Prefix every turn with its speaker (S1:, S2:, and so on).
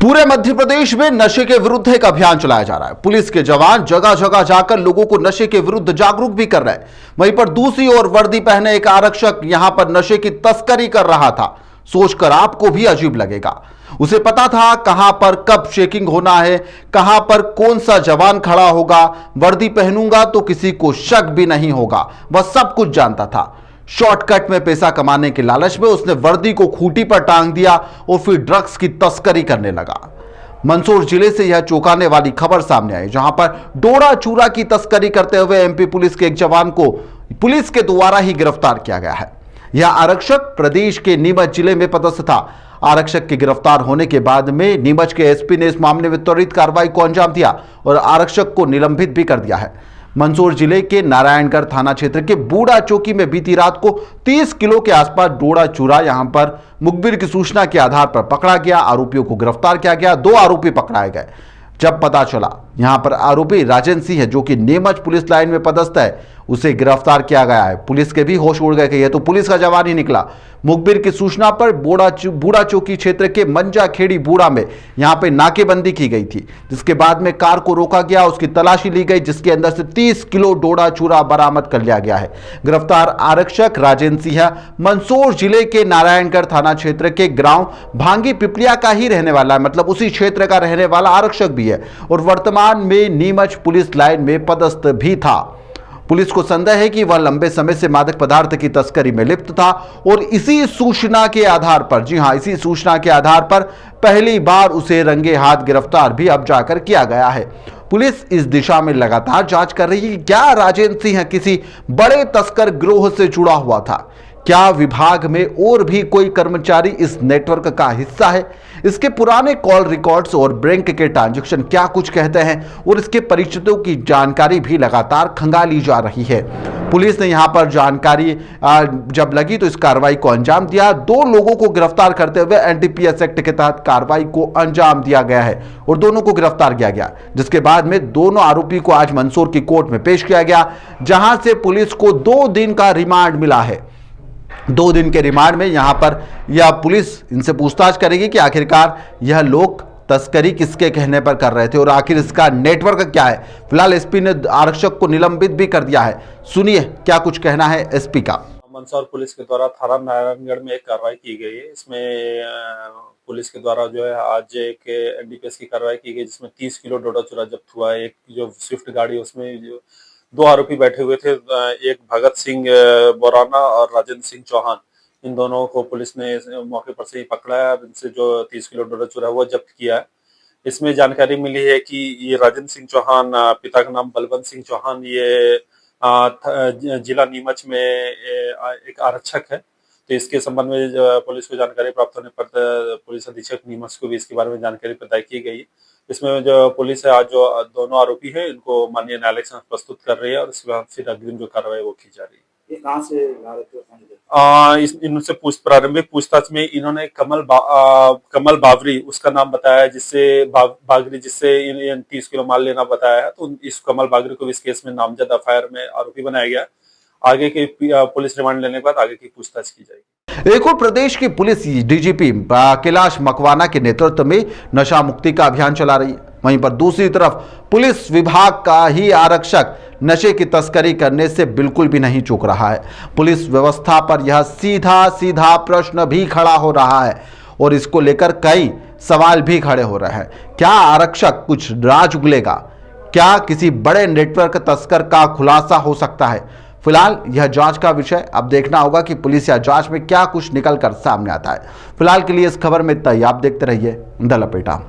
S1: पूरे मध्य प्रदेश में नशे के विरुद्ध एक अभियान चलाया जा रहा है। पुलिस के जवान जगह जगह जाकर लोगों को नशे के विरुद्ध जागरूक भी कर रहे हैं। वहीं पर दूसरी ओर वर्दी पहने एक आरक्षक यहां पर नशे की तस्करी कर रहा था। सोचकर आपको भी अजीब लगेगा। उसे पता था कहां पर कब चेकिंग होना है, कहां पर कौन सा जवान खड़ा होगा। वर्दी पहनूंगा तो किसी को शक भी नहीं होगा। वह सब कुछ जानता था। शॉर्टकट में पैसा कमाने के लालच में उसने वर्दी को खूंटी पर टांग दिया और फिर ड्रग्स की तस्करी करने लगा। मंदसौर जिले से यह चौंकाने वाली खबर सामने आई, जहां पर डोडा चूरा की तस्करी करते हुए एमपी पुलिस के एक जवान को पुलिस के द्वारा ही गिरफ्तार किया गया है। यह आरक्षक प्रदेश के नीमच जिले में पदस्थ था। आरक्षक के गिरफ्तार होने के बाद में नीमच के एसपी ने इस मामले में त्वरित कार्रवाई को अंजाम दिया और आरक्षक को निलंबित भी कर दिया है। मंदसौर जिले के नारायणगढ़ थाना क्षेत्र के बूढ़ा चौकी में बीती रात को 30 किलो के आसपास डोडा चूरा यहां पर मुखबिर की सूचना के आधार पर पकड़ा गया। आरोपियों को गिरफ्तार किया गया। 2 आरोपी पकड़ाए गए। जब पता चला यहां पर आरोपी राजेंद्र सिंह है, जो कि नीमच पुलिस लाइन में पदस्थ है, उसे गिरफ्तार किया गया है। पुलिस के भी होश उड़ गए कि यह तो पुलिस का जवान ही निकला। मुखबिर की सूचना पर बूढ़ा चौकी क्षेत्र के मंजा खेड़ी बूढ़ा में यहां पे नाकेबंदी की गई थी, जिसके बाद में कार को रोका गया, उसकी तलाशी ली गई, जिसके अंदर से 30 किलो डोडा चूरा बरामद कर लिया गया है। गिरफ्तार आरक्षक राजेंद्र सिंह मंदसौर जिले के नारायणगढ़ थाना क्षेत्र के ग्राम भांगी पिपलिया का ही रहने वाला है, मतलब उसी क्षेत्र का रहने वाला आरक्षक भी है और वर्तमान में नीमच पुलिस लाइन में पदस्थ भी था। पुलिस को संदेह है कि वह लंबे समय से मादक पदार्थ की तस्करी में लिप्त था और इसी सूचना के आधार पर, जी हां, इसी सूचना के आधार पर पहली बार उसे रंगे हाथ गिरफ्तार भी अब जाकर किया गया है। पुलिस इस दिशा में लगातार जांच कर रही है कि क्या राजेंद्र सिंह किसी बड़े तस्कर गिरोह से जुड़ा हुआ था, क्या विभाग में और भी कोई कर्मचारी इस नेटवर्क का हिस्सा है, इसके पुराने कॉल रिकॉर्ड्स और बैंक के ट्रांजैक्शन क्या कुछ कहते हैं और इसके परिचितों की जानकारी भी लगातार खंगाली जा रही है। पुलिस ने यहां पर जानकारी जब लगी तो इस कार्रवाई को अंजाम दिया। 2 लोगों को गिरफ्तार करते हुए एनडीपीएस एक्ट के तहत कार्रवाई को अंजाम दिया गया है और दोनों को गिरफ्तार किया गया, जिसके बाद में दोनों आरोपी को आज मंदसौर की कोर्ट में पेश किया गया, जहां से पुलिस को 2 दिन का रिमांड मिला है। 2 दिन के रिमांड में यहां पर यह पुलिस इनसे पूछताछ करेगी कि आखिरकार यह लोग तस्करी किसके कहने पर कर रहे थे और आखिर इसका नेटवर्क क्या है। फिलहाल एसपी ने आरक्षक को निलंबित भी कर दिया है। सुनिए क्या कुछ कहना है एसपी का।
S2: मंदसौर पुलिस के द्वारा थाना नारायणगढ़ में एक कार्रवाई की गई है। इसमें पुलिस के द्वारा जो है आज एक एनडीपीएस की कार्रवाई की गई, जिसमें 30 किलो डोडा चूरा जब्त हुआ है। एक जो स्विफ्ट गाड़ी, उसमें जो 2 आरोपी बैठे हुए थे, एक भगत सिंह बोराना और राजेंद्र सिंह चौहान, इन दोनों को पुलिस ने मौके पर से ही पकड़ा है। इनसे जो 30 किलो डोडा चूरा वो जब्त किया है। इसमें जानकारी मिली है कि ये राजेंद्र सिंह चौहान, पिता का नाम बलवंत सिंह चौहान, ये जिला नीमच में एक आरक्षक है। तो इसके संबंध में पुलिस को जानकारी प्राप्त होने पर पुलिस अधीक्षक नीमच को भी इसके बारे में जानकारी प्रदान की गई है। इसमें जो पुलिस है, आज जो दोनों आरोपी है, इनको माननीय न्यायालय से प्रस्तुत कर रही है और इसके बाद फिर अग्रिम जो कार्रवाई वो की जा रही है।
S3: ये कहाँ से ला रहे थे?
S2: इनसे प्रारंभिक पूछताछ में इन्होंने कमल बावरी उसका नाम बताया, जिससे बागरी, जिससे इन 30 किलो माल लेना बताया है। तो इस कमल बागरी को इस केस में नामजद एफआईआर में आरोपी बनाया गया। आगे की पुलिस रिमांड लेने के बाद आगे की पूछताछ की जाएगी।
S1: एक और प्रदेश की पुलिस डीजीपी कैलाश मकवाना के नेतृत्व में नशा मुक्ति का अभियान चला रही है। वहीं पर दूसरी तरफ पुलिस विभाग का ही आरक्षक नशे की तस्करी करने से बिल्कुल भी नहीं चूक रहा है। पुलिस व्यवस्था पर यह सीधा प्रश्न भी खड़ा हो रहा है और इसको लेकर कई सवाल भी खड़े हो रहे हैं। क्या आरक्षक कुछ राज उगलेगा? क्या किसी बड़े नेटवर्क तस्कर का खुलासा हो सकता है? फिलहाल यह जांच का विषय अब देखना होगा कि पुलिस या जांच में क्या कुछ निकल कर सामने आता है। फिलहाल के लिए इस खबर में इतना ही। आप देखते रहिए द लपेटा।